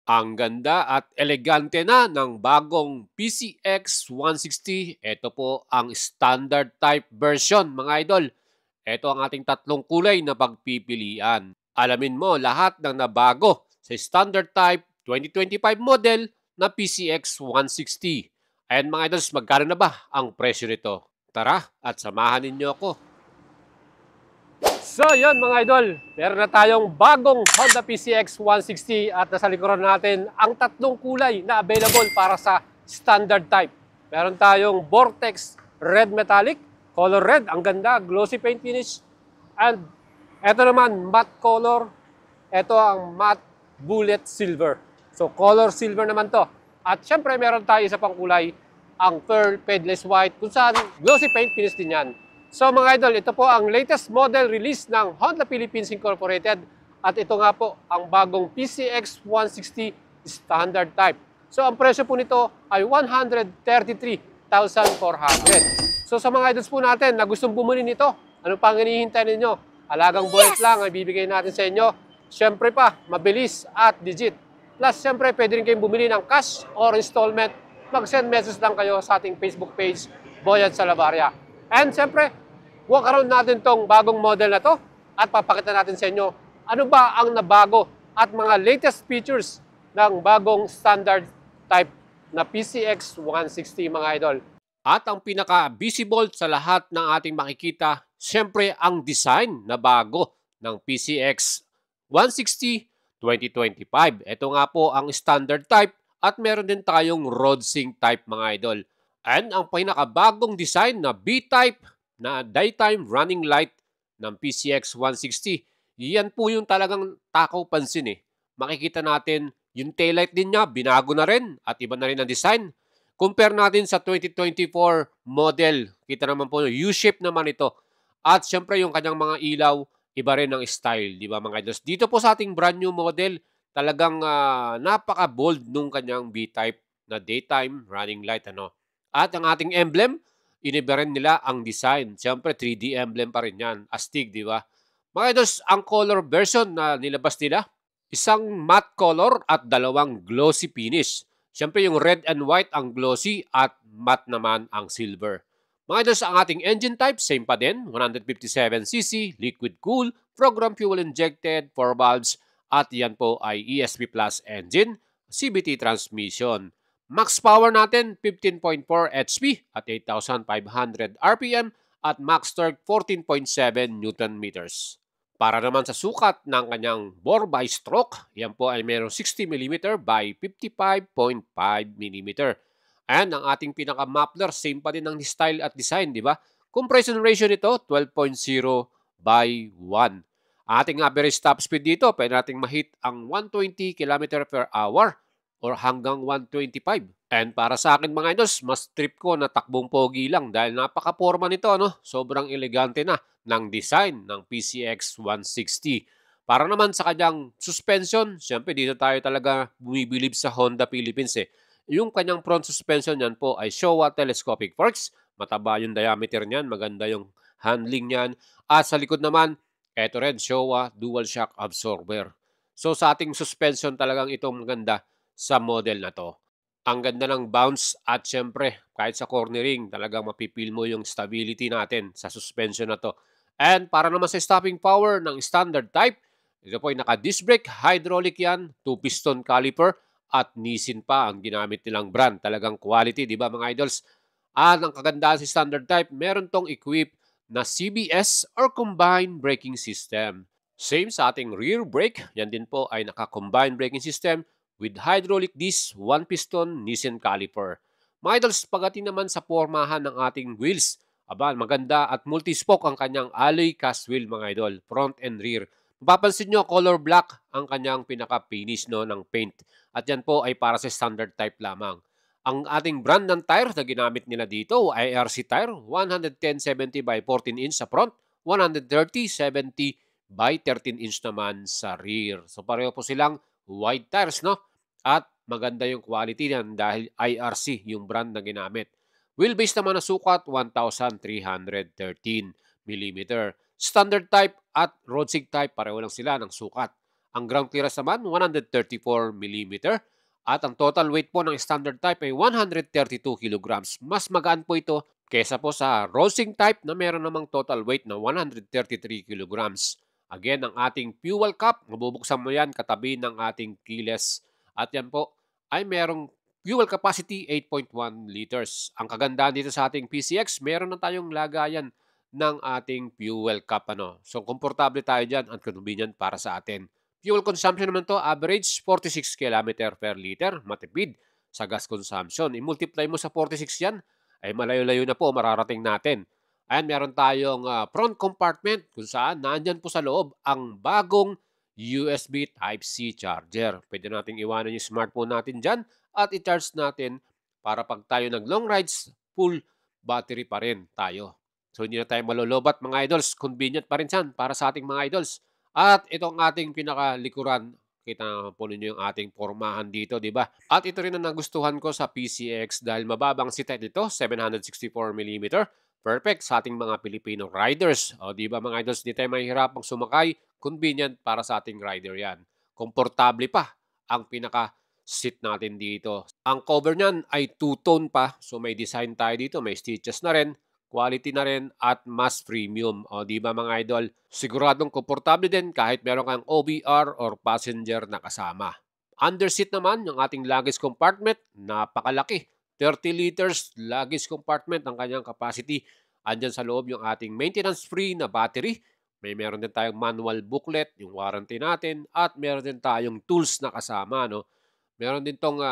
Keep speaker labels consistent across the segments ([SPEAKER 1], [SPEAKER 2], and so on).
[SPEAKER 1] Ang ganda at elegante na ng bagong PCX 160. Ito po ang standard type version mga idol. Ito ang ating tatlong kulay na pagpipilian. Alamin mo lahat ng nabago sa standard type 2025 model na PCX 160. Ayan mga idols, magkano na ba ang presyo nito? Tara at samahan ninyo ako. So yun mga idol, meron na tayong bagong Honda PCX 160 at nasa likuran natin ang tatlong kulay na available para sa standard type. Meron tayong Vortex Red Metallic, color red, ang ganda, glossy paint finish. And eto naman, matte color, eto ang matte bullet silver. So color silver naman to. At syempre meron tayo isa pang kulay, ang pearl padeless white, kung saan glossy paint finish din yan. So mga idol, ito po ang latest model release ng Honda Philippines Incorporated at ito nga po ang bagong PCX 160 standard type. So ang presyo po nito ay 133,400. So sa mga idols po natin na gustong bumili nito, ano pang hinihintay ninyo? Alagang buwet lang ay bibigay natin sa inyo. Siyempre pa, mabilis at legit. Plus siyempre pwede rin kayong bumili ng cash or installment. Mag-send message lang kayo sa ating Facebook page, Boyad Salabaria. And siyempre, walk around natin tong bagong model na to at papakita natin sa inyo ano ba ang nabago at mga latest features ng bagong standard type na PCX 160 mga idol. At ang pinaka-visible sa lahat ng ating makikita, siyempre ang design na bago ng PCX 160 2025. Ito nga po ang standard type at meron din tayong road sync type mga idol. And ang pinakabagong design na B-type na daytime running light ng PCX 160. Yan po yung talagang takaw pansin eh. Makikita natin yung taillight din niya, binago na rin at iba na rin ang design. Compare natin sa 2024 model. Kita naman po, U-shape naman ito. At syempre yung kanyang mga ilaw, iba rin ang style, di ba mga idols? Dito po sa ating brand new model, talagang napaka-bold nung kanyang B-type na daytime running light. At ang ating emblem, iniba rin nila ang design. Siyempre, 3D emblem pa rin yan. Astig, di ba? Mga idols, ang color version na nilabas nila, isang matte color at dalawang glossy finish. Siyempre, yung red and white ang glossy at matte naman ang silver. Mga idols, ang ating engine type, same pa din. 157cc, liquid cool, program fuel injected, 4 valves, at yan po ay ESP Plus engine, CVT transmission. Max power natin 15.4 HP at 8,500 RPM at max torque 14.7 Newton meters. Para naman sa sukat ng kanyang bore by stroke, yan po ay mayroong 60 mm by 55.5 mm. And ang ating pinaka-muffler, same pa din ang style at design, di ba? Compression ratio nito, 12.0 by 1. Ating average top speed dito, pwede nating ma-hit ang 120 km per hour or hanggang 125. And para sa akin mga idols, mas trip ko na takbong pogi lang dahil napaka-forma nito, Sobrang elegante na ng design ng PCX 160. Para naman sa kanyang suspension, syempre dito tayo talaga bumibilib sa Honda Philippines eh. Yung kanyang front suspension niyan po ay Showa telescopic forks. Mataba yung diameter niyan, maganda yung handling niyan. At sa likod naman, eto rin, Showa dual shock absorber. So sa ating suspension talagang itong maganda sa model na to. Ang ganda ng bounce at syempre kahit sa cornering talagang mapipil mo yung stability natin sa suspension na to. And para naman sa stopping power ng standard type, ito po ay naka-disc brake, hydraulic yan, 2-piston caliper at Nissin pa ang ginamit nilang brand. Talagang quality, di ba mga idols? At ang kagandahan sa standard type, meron tong equip na CBS or combined braking system. Same sa ating rear brake, yan din po ay naka-combined braking system with hydraulic disc, 1-piston Nissin caliper. Mga idols, pagdating naman sa pormahan ng ating wheels, maganda at multi-spoke ang kanyang alloy cast wheel mga idol, front and rear. Mapapansin nyo, color black ang kanyang pinaka-finish ng paint. At yan po ay para sa standard type lamang. Ang ating brand ng tire na ginamit nila dito ay IRC tire, 110-70 by 14 inch sa front, 130-70 by 13 inch naman sa rear. So pareho po silang wide tires, At maganda yung quality niyan dahil IRC yung brand na ginamit. Wheelbase naman na sukat, 1,313 mm. Standard type at road sig type, pareho lang sila ng sukat. Ang ground clearance naman, 134 mm. At ang total weight po ng standard type ay 132 kilograms. Mas magaan po ito kesa po sa Rosing type na meron namang total weight na 133 kilograms. Again, ang ating fuel cap, mabubuksan mo yan katabi ng ating keyless. At yan po ay merong fuel capacity 8.1 liters. Ang kagandahan dito sa ating PCX, meron na tayong lagayan ng ating fuel cap. So, komportable tayo dyan at convenient para sa atin. Fuel consumption naman to, average 46 km per liter, matipid sa gas consumption. I-multiply mo sa 46 yan, ay malayo-layo na po mararating natin. Ayan, meron tayong front compartment kung saan nandyan po sa loob ang bagong USB Type-C charger. Pwede nating iwanan yung smartphone natin dyan at i-charge natin para pag tayo nag-long rides, full battery pa rin tayo. So hindi na tayo malolobat mga idols. Convenient pa rin yan para sa ating mga idols. At itong ating pinakalikuran, kita na po ninyo yung ating pormahan dito, di ba? At ito rin ang nagustuhan ko sa PCX dahil mababang seat height nito, 764 mm. Perfect sa ating mga Pilipino riders. O di ba mga idols, di tayo mahihirapang sumakay. Convenient para sa ating rider yan. Komportable pa ang pinaka-seat natin dito. Ang cover niyan ay two-tone pa. So may design tayo dito, may stitches na rin. Quality na rin at mas premium. O di ba mga idol? Siguradong komportable din kahit meron kang OBR or passenger na kasama. Underseat naman, yung ating luggage compartment, napakalaki. 30 liters luggage compartment ang kanyang capacity. Andyan sa loob yung ating maintenance-free na battery. Meron din tayong manual booklet, yung warranty natin, at meron din tayong tools na kasama. No? Meron din tong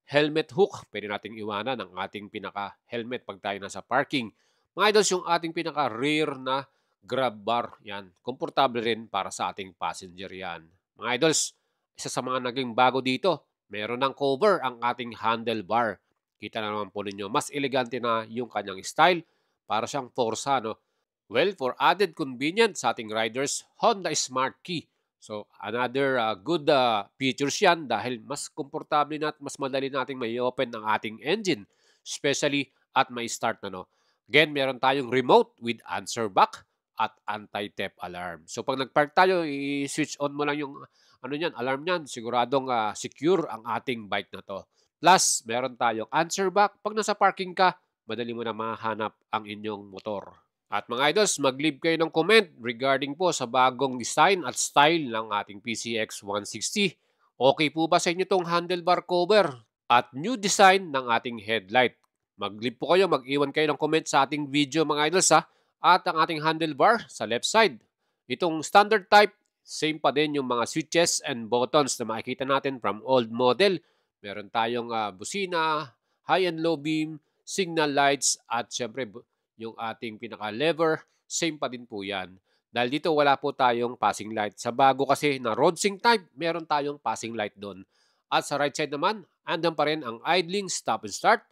[SPEAKER 1] helmet hook. Pwede nating iwanan ang ating pinaka-helmet pag tayo nasa parking. Mga idols, yung ating pinaka-rear na grab bar. Yan. Komportable rin para sa ating passenger yan. Mga idols, isa sa mga naging bago dito, meron ng cover ang ating handlebar. Kita na naman po ninyo, mas elegante na yung kanyang style para siyang Forza, no? Well, for added convenience sa ating riders, Honda Smart Key. So, another good features yan dahil mas komportable na at mas madali nating may open ang ating engine, especially at may start na, no? Again, meron tayong remote with answer back at anti-theft alarm. So, pag nag-park tayo, i-switch on mo lang yung alarm niyan. Siguradong secure ang ating bike na to. Plus, meron tayong answer back. Pag nasa parking ka, madali mo na mahanap ang inyong motor. At mga idols, mag-leave kayo ng comment regarding po sa bagong design at style ng ating PCX 160. Okay po ba sa inyo itong handlebar cover at new design ng ating headlight? Mag-leave po kayo, mag-iwan kayo ng comment sa ating video mga idols ha. At ang ating handlebar sa left side. Itong standard type, same pa din yung mga switches and buttons na makikita natin from old model. Meron tayong busina, high and low beam, signal lights, at syempre yung ating pinaka-lever, same pa din po yan. Dahil dito wala po tayong passing light. Sa bago kasi na road sync type, meron tayong passing light doon. At sa right side naman, andun pa rin ang idling, stop and start,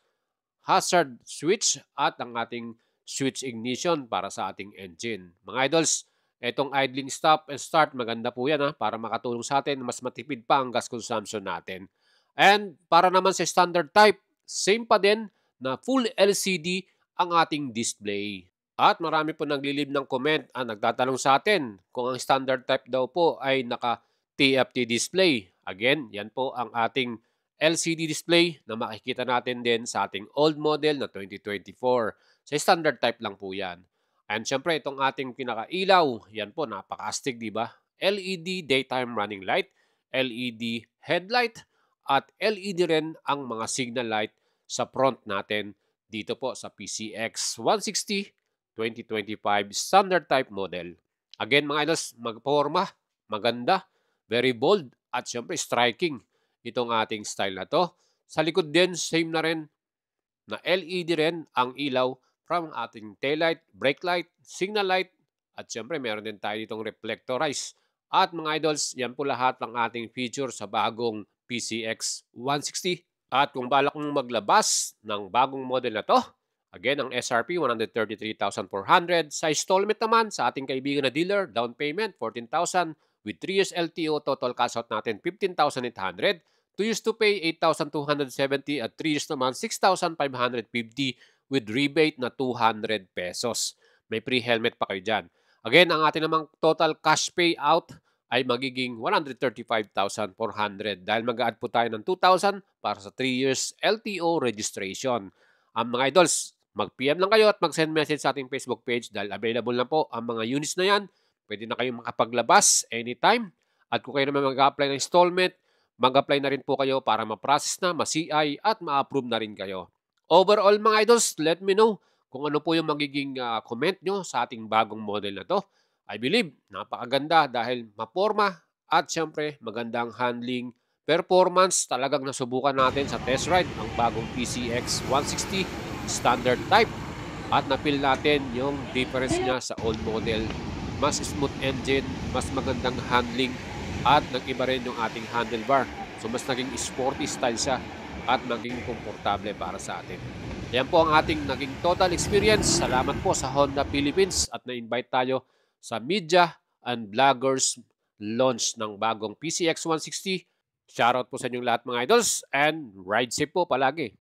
[SPEAKER 1] hazard switch, at ang ating switch ignition para sa ating engine. Mga idols, etong idling, stop and start, maganda po yan para makatulong sa atin, mas matipid pa ang gas consumption natin. And para naman sa standard type, same pa din na full LCD ang ating display. At marami po naglilib ng comment nagtatanong sa atin kung ang standard type daw po ay naka-TFT display. Again, yan po ang ating LCD display na makikita natin din sa ating old model na 2024. Sa standard type lang po yan. And syempre, itong ating pinaka-ilaw, yan po, napaka-astig, di ba? LED daytime running light, LED headlight, at LED rin ang mga signal light sa front natin dito po sa PCX 160 2025 standard type model. Again mga idols, magporma, maganda, very bold, at syempre striking itong ating style na to. Sa likod din, same na rin na LED rin ang ilaw from ating taillight, brake light, signal light, at syempre meron din tayo ditong reflectorize. At mga idols, yan po lahat ng ating feature sa bagong PCX 160. At kung balak mong maglabas ng bagong model na to, again, ang SRP 133,400. Sa installment naman sa ating kaibigan na dealer, down payment 14,000 with 3 years LTO, total cash out natin 15,800. 2 years to pay 8,270 at 3 years naman 6,550 with rebate na 200 pesos. May free helmet pa kayo dyan. Again, ang ating namang total cash payout ay magiging 135,400 dahil mag-a-add po tayo ng 2,000 para sa 3 years LTO registration. Mga idols, mag-PM lang kayo at mag-send message sa ating Facebook page dahil available na po ang mga units na yan. Pwede na kayong makapaglabas anytime. At kung kayo naman mag-apply ng installment, mag-apply na rin po kayo para ma-process na, ma-CI at ma-approve na rin kayo. Overall mga idols, let me know kung ano po yung magiging comment nyo sa ating bagong model na to. I believe napakaganda dahil maporma at syempre magandang handling performance. Talagang nasubukan natin sa test ride ang bagong PCX 160 standard type at napil natin yung difference niya sa old model. Mas smooth engine, mas magandang handling at nag-iba rin yung ating handlebar. So mas naging sporty style siya at naging komportable para sa atin. Yan po ang ating naging total experience. Salamat po sa Honda Philippines at na-invite tayo sa media and vloggers launch ng bagong PCX 160. Shoutout po sa inyong lahat mga idols and ride safe po palagi.